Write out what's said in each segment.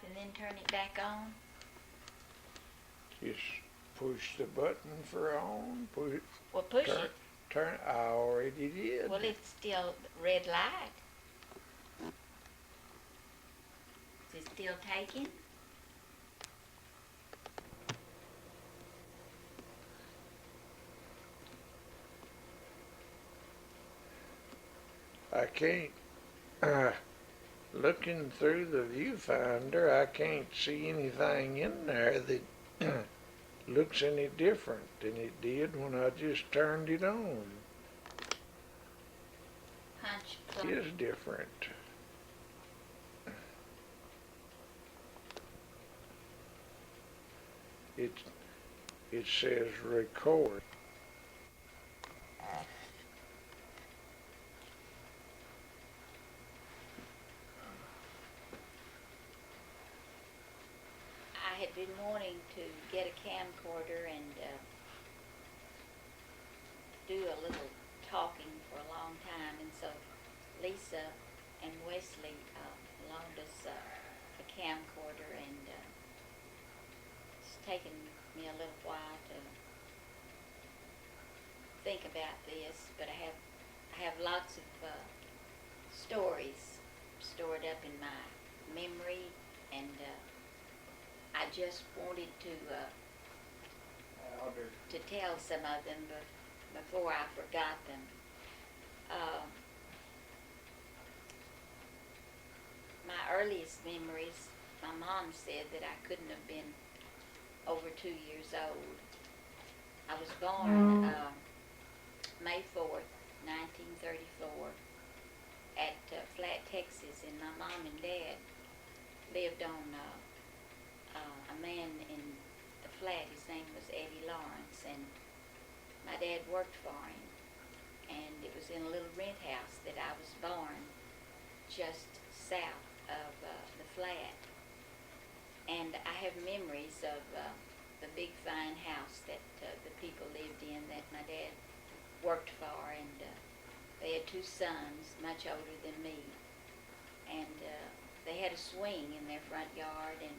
and then turn it back on? Just push the button for on, Well, push turn, it. turn, I already did. Well, it's still red light. Is it still taking? I can't, looking through the viewfinder, I can't see anything in there that looks any different than it did when I just turned it on. Punch It plug. is different. It, it says record. I had been wanting to get a camcorder and do a little talking for a long time, and so Lisa and Wesley loaned us a camcorder, and it's taken me a little while to think about this, but I have lots of stories stored up in my memory, and I just wanted to tell some of them before I forgot them. My earliest memories, my mom said that I couldn't have been over 2 years old. I was born May 4th, 1934 at Flat, Texas, and my mom and dad lived on a man in the flat. His name was Eddie Lawrence, and my dad worked for him, and it was in a little rent house that I was born just south of the flat. And I have memories of the big fine house that the people lived in that my dad worked for, and they had 2 sons much older than me, and they had a swing in their front yard, and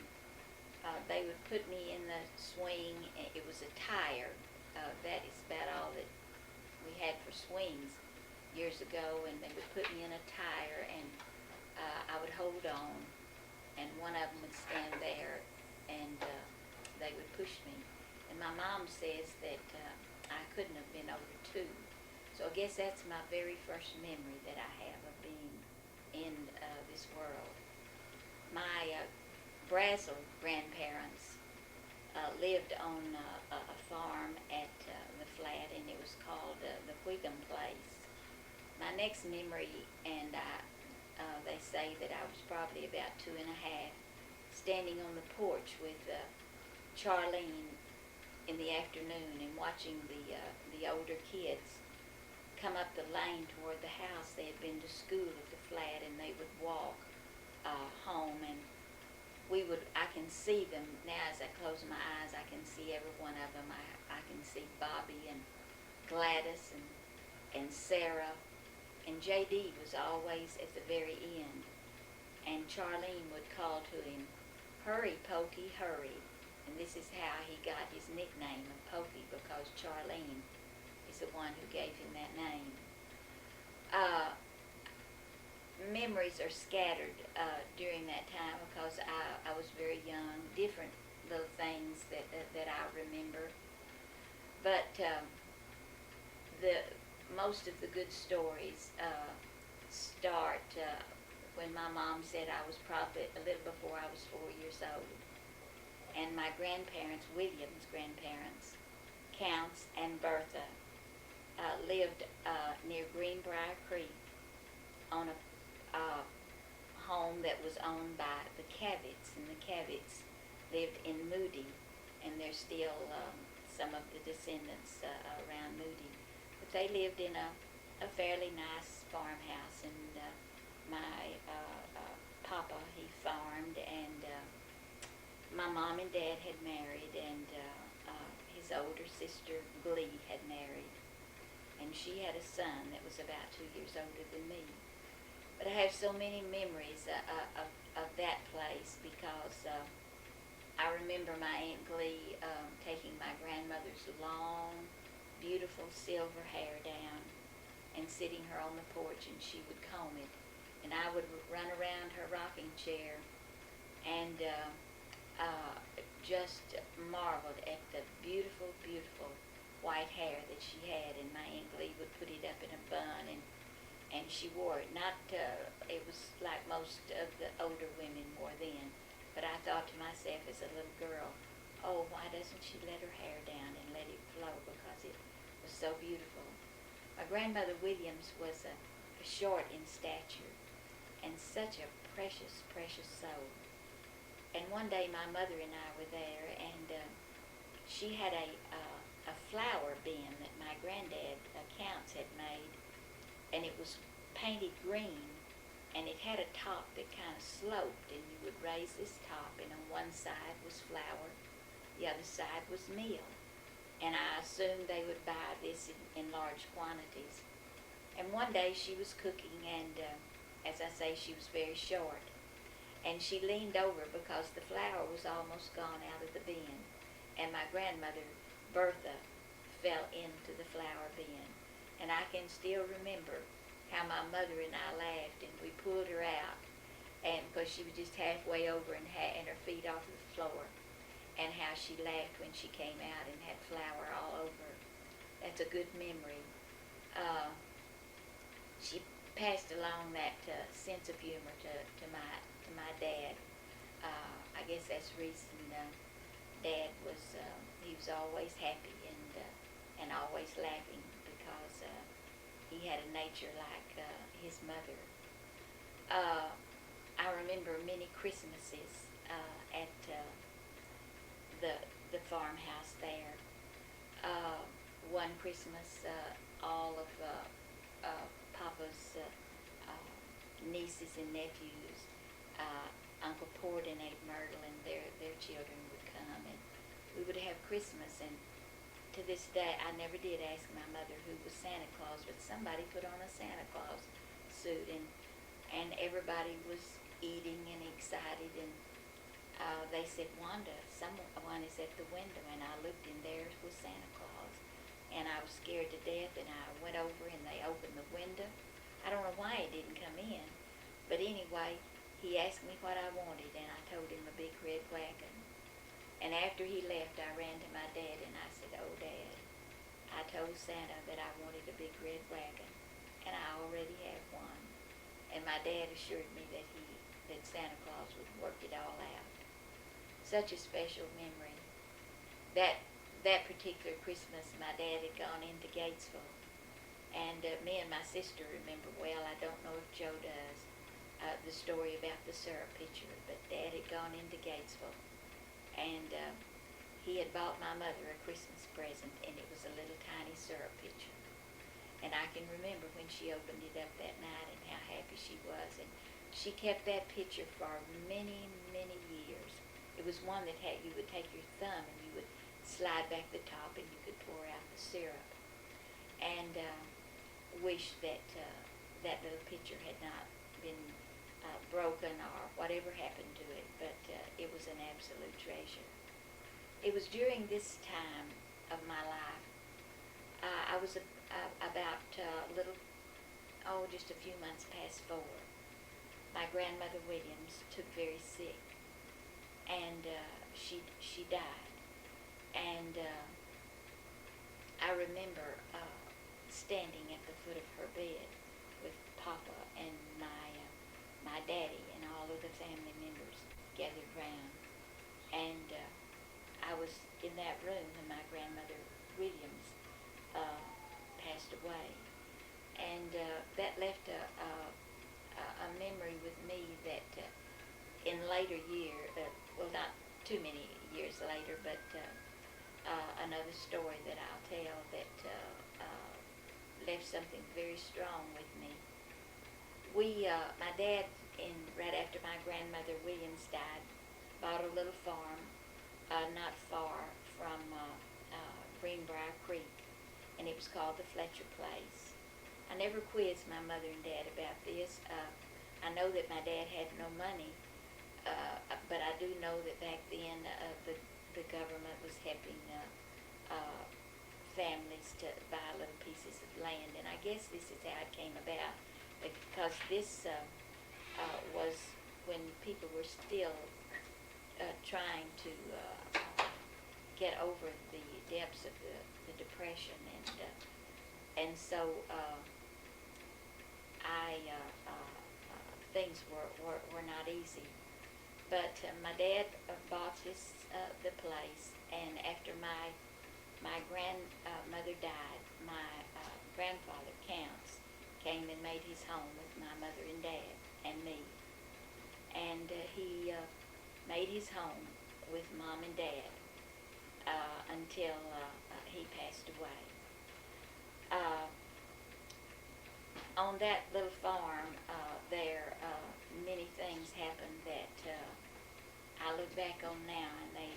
they would put me in the swing. It was a tire. That is about all that we had for swings years ago, and they would put me in a tire, and I would hold on, and one of them would stand there, and they would push me. And my mom says that I couldn't have been over 2. So I guess that's my very first memory that I have of being in this world. My Brazel grandparents lived on a farm at the flat, and it was called the Whigham Place. My next memory, and they say that I was probably about 2 and a half, standing on the porch with Charlene in the afternoon and watching the older kids come up the lane toward the house. They had been to school at the flat, and they would walk home, and I can see them now. As I close my eyes, I can see every one of them. I can see Bobby and Gladys and Sarah, and J.D. was always at the very end, and Charlene would call to him, "Hurry, Pokey, hurry." And this is how he got his nickname of Pokey, because Charlene is the one who gave him that name. Memories are scattered during that time because I was very young. Different little things that I remember, but the most of the good stories start when my mom said I was probably a little before I was 4 years old, and my grandparents, William's grandparents, Counts and Bertha, lived near Greenbrier Creek on a home that was owned by the Cavitts, and the Cavitts lived in Moody, and there's still some of the descendants around Moody. But they lived in a fairly nice farmhouse, and my papa, he farmed, and my mom and dad had married, and his older sister, Glee, had married, and she had a son that was about 2 years older than me. But I have so many memories of of that place because I remember my Aunt Glee taking my grandmother's long, beautiful silver hair down and sitting her on the porch, and she would comb it, and I would run around her rocking chair and just marveled at the beautiful, beautiful white hair that she had, and my Aunt Glee would put it up in a bun, and she wore it. Not, it was like most of the older women wore then, but I thought to myself as a little girl, oh, why doesn't she let her hair down and let it flow, because it was so beautiful. My grandmother Williams was short in stature and such a precious, precious soul. And one day my mother and I were there, and she had a flower bin that my granddad Counts had made, and it was painted green, and it had a top that kind of sloped, and you would raise this top, and on one side was flour, the other side was meal. And I assumed they would buy this in large quantities. And one day she was cooking, and as I say, she was very short. And she leaned over because the flour was almost gone out of the bin. And my grandmother, Bertha, fell into the flour bin. And I can still remember how my mother and I laughed, and we pulled her out, and because she was just halfway over and her feet off the floor, and how she laughed when she came out and had flour all over her. That's a good memory. She passed along that sense of humor to my dad. I guess that's the reason Dad was he was always happy and always laughing, because he had a nature like his mother. I remember many Christmases at the farmhouse there. One Christmas, all of Papa's nieces and nephews, Uncle Port and Aunt Myrtle and their children would come, and we would have Christmas. And to this day, I never did ask my mother who was Santa Claus, but somebody put on a Santa Claus suit, and everybody was eating and excited, and they said, Wanda, someone is at the window, and I looked, and there was Santa Claus. And I was scared to death, and I went over, and they opened the window. I don't know why he didn't come in, but anyway, he asked me what I wanted, and I told him a big red wagon. And after he left, I ran to my dad, and I said, oh, Dad, I told Santa that I wanted a big red wagon, and I already have one. And my dad assured me that Santa Claus would work it all out. Such a special memory. That particular Christmas, my dad had gone into Gatesville, and me and my sister remember well. I don't know if Joe does, the story about the syrup pitcher, but Dad had gone into Gatesville, and he had bought my mother a Christmas present, and it was a little tiny syrup pitcher. And I can remember when she opened it up that night and how happy she was, and she kept that pitcher for many, many years. It was one that you would take your thumb and you would slide back the top, and you could pour out the syrup. And wish that that little pitcher had not been broken or whatever happened to it, but it was an absolute treasure. It was during this time of my life, I was about just a few months past 4. My grandmother Williams took very sick, and she died. And I remember standing at the foot of her bed with Papa and my daddy and all of the family members gathered round. And I was in that room when my grandmother Williams passed away. And that left a memory with me that in later years, well, not too many years later, but another story that I'll tell that left something very strong with me. My dad, right after my grandmother Williams died, bought a little farm not far from Greenbrier Creek, and it was called the Fletcher Place. I never quizzed my mother and dad about this. I know that my dad had no money but I do know that back then the government was helping families to buy little pieces of land, and I guess this is how it came about, because this was when people were still trying to get over the depths of the depression, and so things were not easy. But my dad bought the place, and after my grandmother died, my grandfather Counts came and made his home with my mother and dad and me, and he made his home with mom and dad until he passed away. On that little farm there, many things happened that I look back on now, and they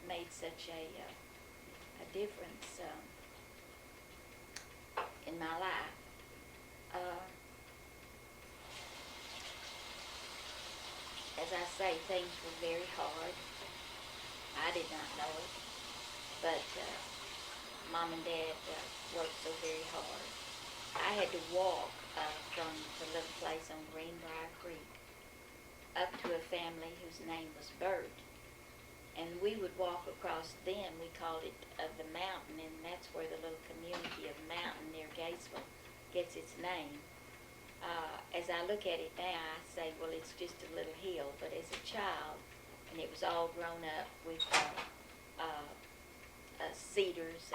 made such a difference in my life. As I say, things were very hard. I did not know it, but mom and dad worked so very hard. I had to walk from the little place on Greenbrier Creek up to a family whose name was Bert. And we would walk across them. We called it the mountain, and that's where the little community of Mountain near Gatesville gets its name. As I look at it now, I say, well, it's just a little hill. But as a child, and it was all grown up with cedars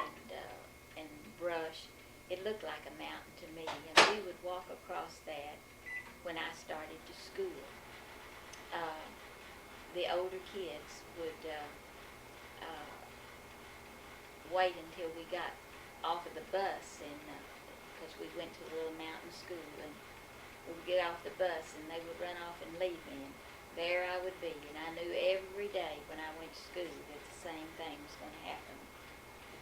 and brush, it looked like a mountain to me. And we would walk across that when I started to school. The older kids would wait until we got off of the bus, and because we went to a little mountain school, and we would get off the bus, and they would run off and leave me, and there I would be, and I knew every day when I went to school that the same thing was going to happen.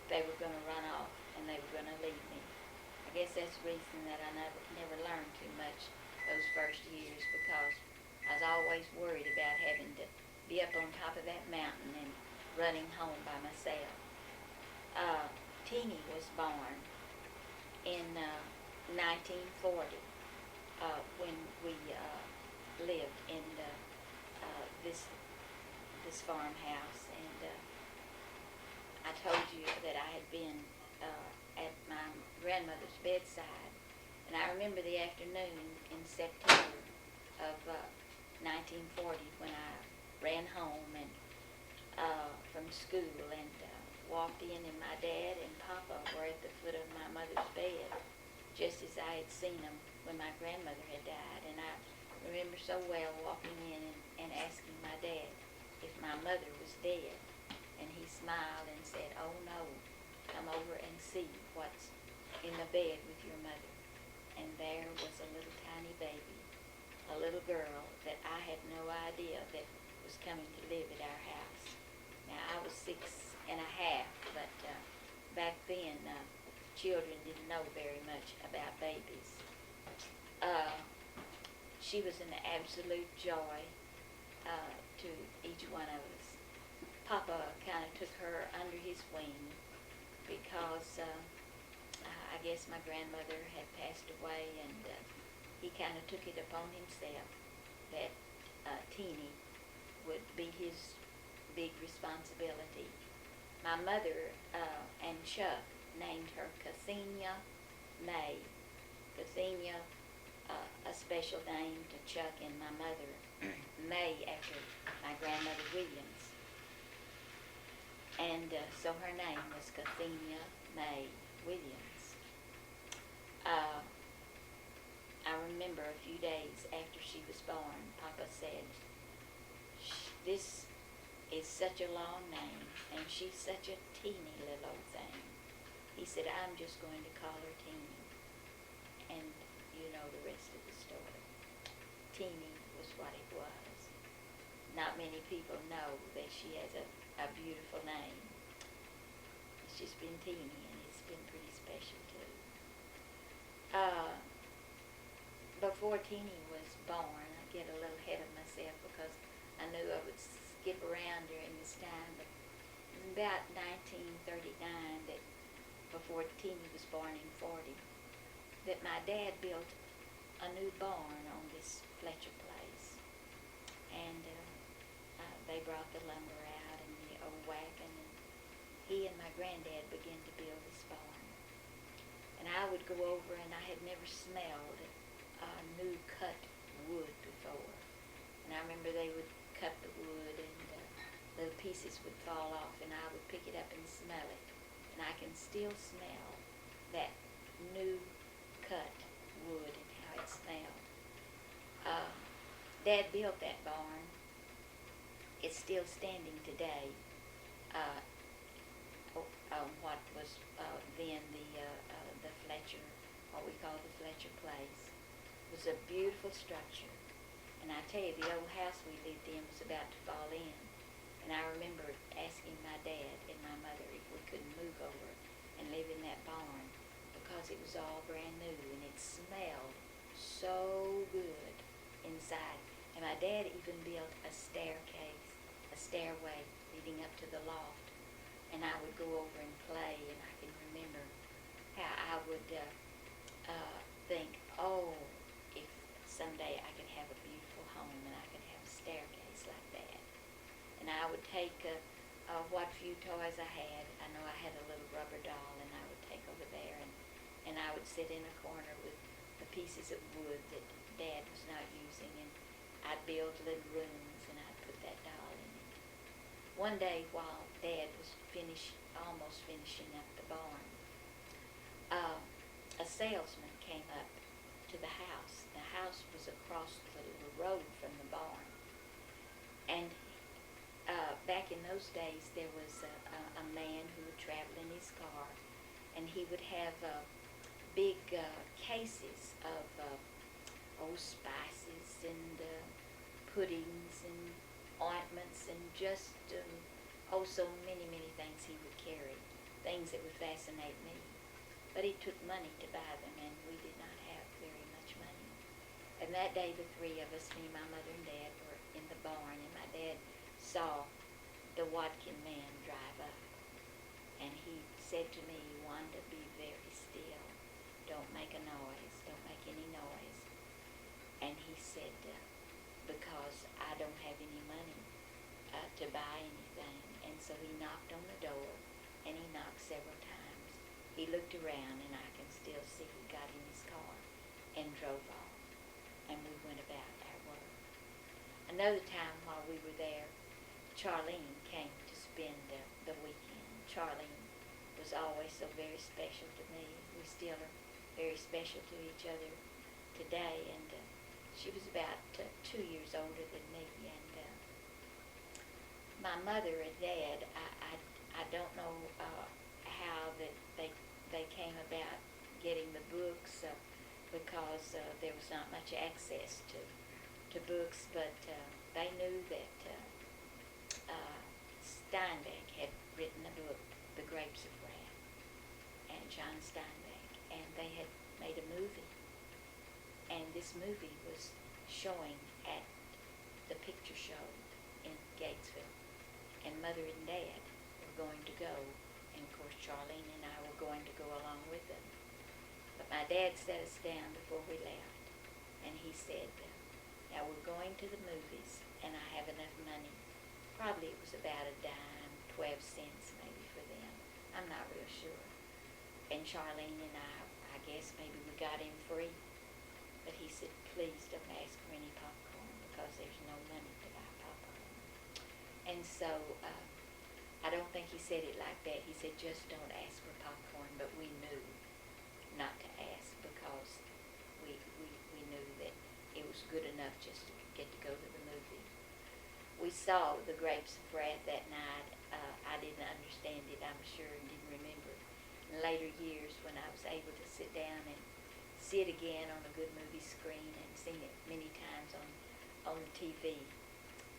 They were going to run off, and they were going to leave me. I guess that's the reason that I never learned too much those first years, because I was always worried about having to be up on top of that mountain and running home by myself. Teeny was born in 1940 when we lived in this farmhouse, and I told you that I had been at my grandmother's bedside, and I remember the afternoon in September of 1940 when I ran home and from school and walked in, and my dad and Papa were at the foot of my mother's bed, just as I had seen them when my grandmother had died. And I remember so well walking in and asking my dad if my mother was dead, and he smiled and said, "Oh no, come over and see what's in the bed with your mother." And there was a little tiny baby, a little girl that I had no idea that was coming to live at our house. Now, I was 6 and a half, but back then, children didn't know very much about babies. She was an absolute joy to each one of us. Papa kind of took her under his wing because I guess my grandmother had passed away, and he kind of took it upon himself that Teeny would be his big responsibility. My mother and Chuck named her Cathenia May. Cathenia, a special name to Chuck and my mother. May after my grandmother Williams. And so her name was Cathenia May Williams. I remember a few days after she was born, Papa said, "This is such a long name, and she's such a teeny little old thing." He said, "I'm just going to call her Teeny." And you know the rest of the story. Teeny was what it was. Not many people know that she has a beautiful name. It's just been Teeny, and it's been pretty special too. Before Teeny was born, I get a little ahead of myself because I knew I would skip around during this time, but about 1939, that before Teeny was born in 40, that my dad built a new barn on this Fletcher place. And they brought the lumber out and the old wagon, and he and my granddad began to build this barn. And I would go over, and I had never smelled new cut wood before. And I remember they would cut the wood, and little pieces would fall off, and I would pick it up and smell it. And I can still smell that new cut wood and how it smelled. Dad built that barn. It's still standing today on what was then the Fletcher, what we call the Fletcher Place. It was a beautiful structure. And I tell you, the old house we lived in was about to fall in. And I remember asking my dad and my mother if we could move over and live in that barn, because it was all brand new and it smelled so good inside. And my dad even built a stairway leading up to the loft. And I would go over and play, and I can remember how I would think, oh, if someday I could have a beautiful home and I could have a staircase like that. And I would take what few toys I had. I know I had a little rubber doll, and I would take over there, and I would sit in a corner with the pieces of wood that Dad was not using, and I'd build little rooms, and I'd put that doll in it. One day, while Dad was almost finishing up the barn, a salesman came up to the house. The house was across the road from the barn. And back in those days, there was a man who would travel in his car, and he would have big cases of old spices and puddings and ointments and just so many things he would carry, things that would fascinate me. But he took money to buy them, and we did not have very much money. And that day, the three of us, me, my mother, and Dad, were in the barn, and my dad saw the Watkin man drive up. And he said to me, "Wanda, be very still. Don't make a noise. Don't make any noise." And he said, because I don't have any money to buy anything. And so he knocked on the door, and he knocked several times. He looked around, and I can still see he got in his car and drove off. And we went about our work. Another time while we were there, Charlene came to spend the weekend. Charlene was always so very special to me. We still are very special to each other today. And she was about 2 years older than me. And my mother and Dad, I don't know how that they came about getting the books, because there was not much access to books, but they knew that Steinbeck had written a book, The Grapes of Wrath, and John Steinbeck, and they had made a movie. And this movie was showing at the picture show in Gatesville. And Mother and Dad were going to go, and of course Charlene and I were going to go along with them. But my dad sat us down before we left, and he said, "Now we're going to the movies, and I have enough money." Probably it was about a dime, 12 cents maybe for them. I'm not real sure. And Charlene and I guess maybe we got in free. But he said, "Please don't ask for any popcorn, because there's no money to buy popcorn." And so, I don't think he said it like that. He said, "Just don't ask for popcorn," but we knew not to ask, because we knew that it was good enough just to get to go to the movie. We saw The Grapes of Wrath that night. I didn't understand it, I'm sure, and didn't remember it. In later years, when I was able to sit down and see it again on a good movie screen, and seen it many times on the TV,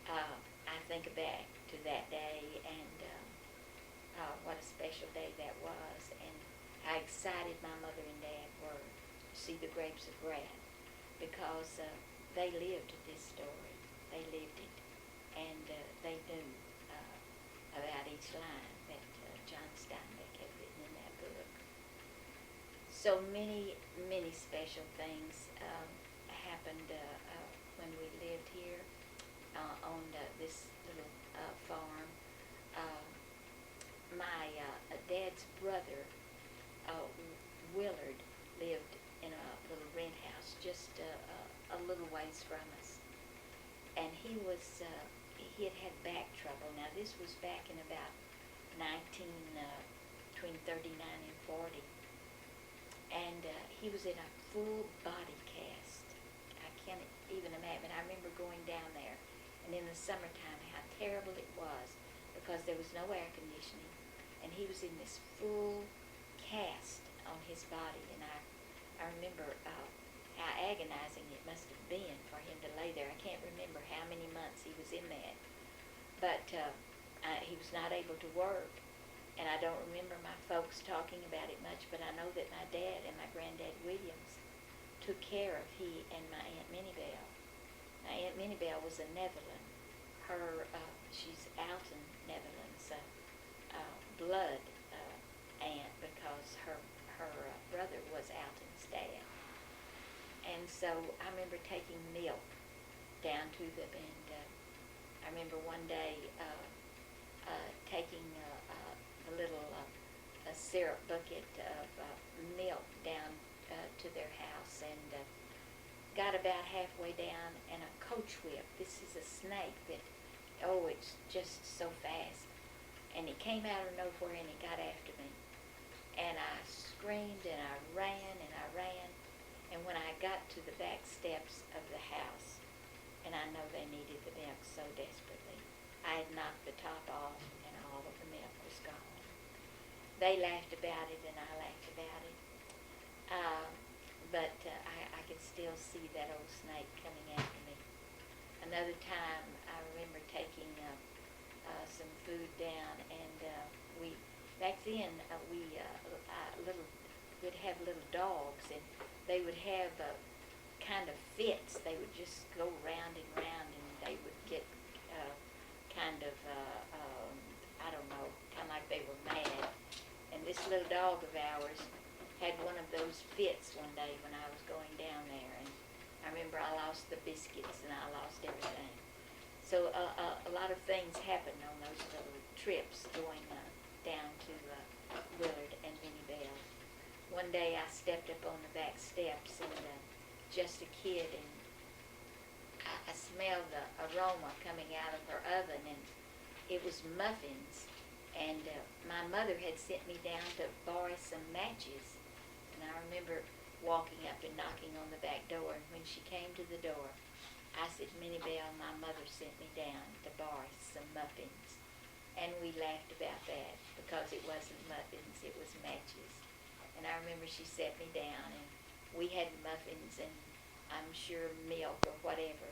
I think back to that day, and what a special day that was, and how excited my mother and Dad were to see The Grapes of Wrath, because they lived this story. They lived it. and they knew about each line that John Steinbeck had written in that book. So many special things happened when we lived here on this little farm. Uh, my dad's brother, Willard, lived in a little rent house just a little ways from us. And he had had back trouble. Now this was back in about between 39 and 40. And he was in a full body cast. I can't even imagine. I remember going down there, and in the summertime, how terrible it was, because there was no air conditioning, and he was in this full cast on his body. And I remember how agonizing it must have been for him to lay there. I can't remember how many months he was in that, but he was not able to work. And I don't remember my folks talking about it much, but I know that my dad and my granddad Williams took care of he and my Aunt Minnie Bell. My Aunt Minnie Bell was a Netherland. She's Alton Netherlands blood aunt, because her brother was Alton's dad. And so I remember taking milk down to them, and I remember one day taking a little syrup bucket of milk down to their house, and got about halfway down, and a coach whip. This is a snake that, it's just so fast. And he came out of nowhere, and he got after me. And I screamed, and I ran, and I ran. And when I got to the back steps of the house, and I know they needed the milk so desperately, I had knocked the top off, and all of the milk was gone. They laughed about it, and I laughed about it. But I could still see that old snake coming after me. Another time, I remember taking some food down, and back then we'd have little dogs, and they would have kind of fits. They would just go round and round, and they would get kind of I don't know, kind of like they were mad. And this little dog of ours had one of those fits one day when I was going down there, and I remember I lost the biscuits and I lost everything. So a lot of things happened on those little trips going down to Willard and Minnie Bell. One day I stepped up on the back steps, and just a kid, and I smelled the aroma coming out of her oven, and it was muffins. And my mother had sent me down to borrow some matches. And I remember walking up and knocking on the back door, and when she came to the door, I said, Minnie Bell, my mother sent me down to borrow some muffins. And we laughed about that, because it wasn't muffins, it was matches. And I remember she sat me down, and we had muffins and I'm sure milk or whatever.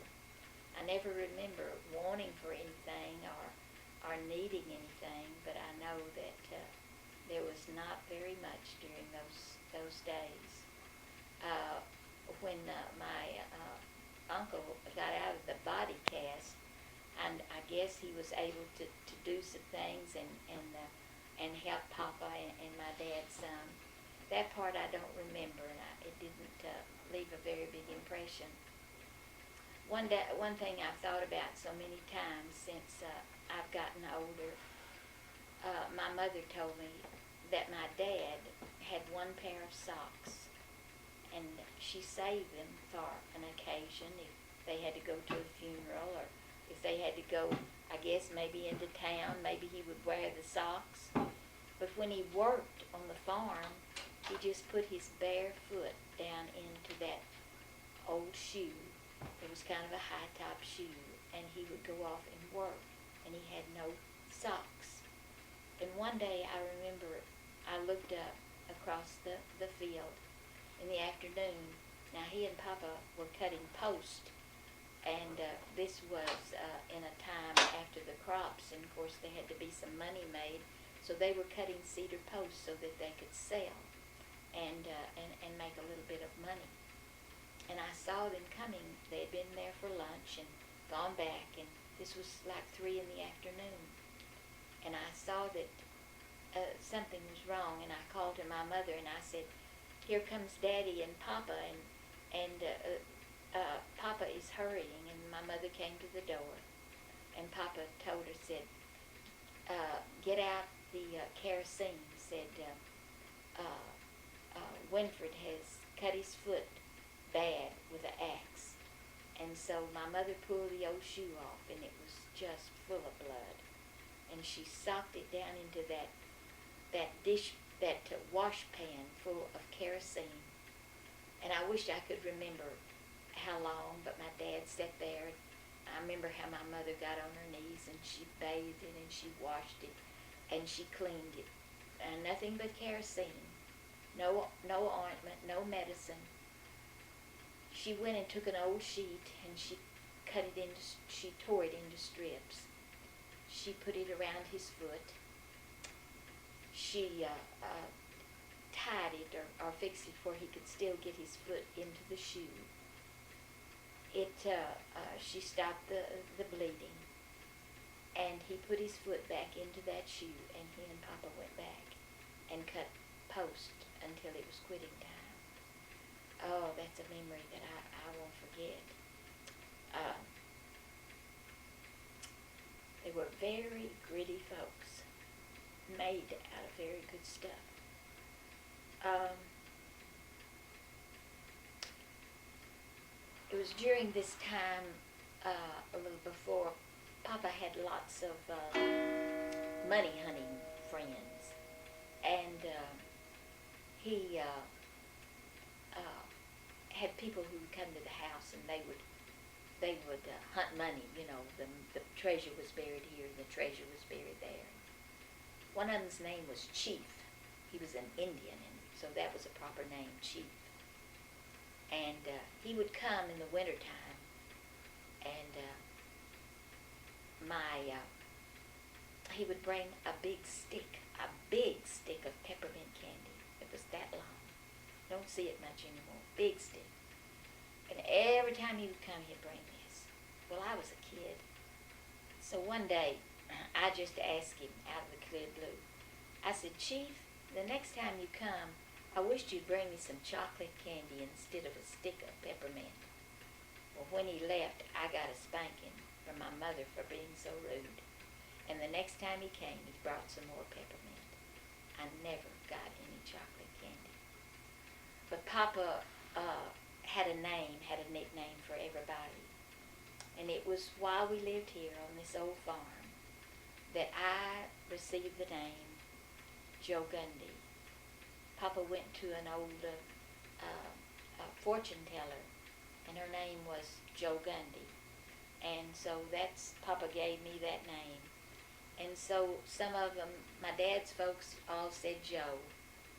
I never remember wanting for anything or needing anything, but I know that there was not very much during those days. When my uncle got out of the body cast, and I guess he was able to do some things and help Papa and my dad some. That part I don't remember, and it didn't leave a very big impression. One thing I've thought about so many times since I've gotten older, my mother told me that my dad had one pair of socks, and she saved them for an occasion, if they had to go to a funeral, or if they had to go, I guess, maybe into town, maybe he would wear the socks. But when he worked on the farm, he just put his bare foot down into that old shoe. It was kind of a high-top shoe, and he would go off and work, and he had no socks. And one day I remember I looked up across the field in the afternoon. Now he and Papa were cutting post, and this was in a time after the crops, and of course there had to be some money made, so they were cutting cedar posts so that they could sell and make a little bit of money. And I saw them coming. They had been there for lunch and gone back, and This was like 3 in the afternoon, and I saw that something was wrong, and I called to my mother and I said, "Here comes Daddy and Papa, and Papa is hurrying." And my mother came to the door, and Papa told her, said, "Get out the kerosene," said, "Winfred has cut his foot bad with an axe." And so my mother pulled the old shoe off, and it was just full of blood. And she socked it down into that wash pan full of kerosene. And I wish I could remember how long, but my dad sat there. I remember how my mother got on her knees and she bathed it and she washed it and she cleaned it. And nothing but kerosene. No ointment, no medicine. She went and took an old sheet and she tore it into strips. She put it around his foot. She tied it or fixed it where he could still get his foot into the shoe. She stopped the bleeding, and he put his foot back into that shoe, and he and Papa went back and cut post until it was quitting time. Oh, that's a memory that I won't forget. They were very gritty folks, made out of very good stuff. It was during this time, a little before, Papa had lots of money hunting friends, and he had people who would come to the house, and they would hunt money. You know, the treasure was buried here, the treasure was buried there. One of them's name was Chief. He was an Indian, and so that was a proper name, Chief. And he would come in the wintertime, and he would bring a big stick of peppermint candy. It was that long. Don't see it much anymore. Big stick. And every time he would come, he'd bring this. Well, I was a kid. So one day, I just asked him out of the clear blue. I said, "Chief, the next time you come, I wished you'd bring me some chocolate candy instead of a stick of peppermint." Well, when he left, I got a spanking from my mother for being so rude. And the next time he came, he brought some more peppermint. I never got any chocolate candy. But Papa had a nickname for everybody. And it was while we lived here on this old farm that I received the name Joe Gundy. Papa went to an old fortune teller, and her name was Joe Gundy. And so Papa gave me that name. And so some of them, my dad's folks all said Joe.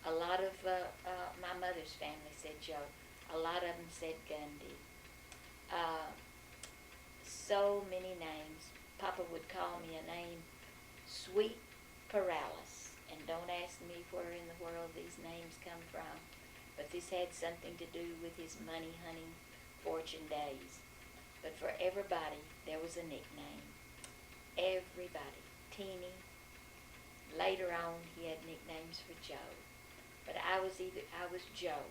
A lot of my mother's family said Joe. A lot of them said Gundy. So many names. Papa would call me a name, Sweet Paralysis. And don't ask me where in the world these names come from, but this had something to do with his money hunting fortune days. But for everybody, there was a nickname. Everybody. Teeny. Later on, he had nicknames for Joe. But I was Joe.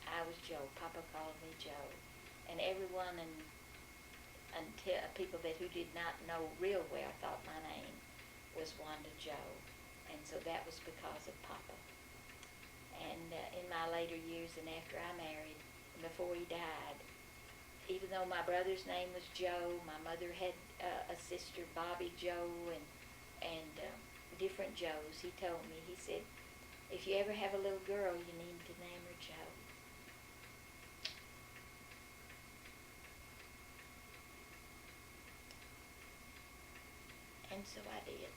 I was Joe. Papa called me Joe. And everyone until people who did not know real well thought my name was Wanda Joe. And so that was because of Papa. And in my later years and after I married, before he died, even though my brother's name was Joe, my mother had a sister, Bobby Joe, and different Joes, he told me, he said, "If you ever have a little girl, you need to name her Joe." And so I did.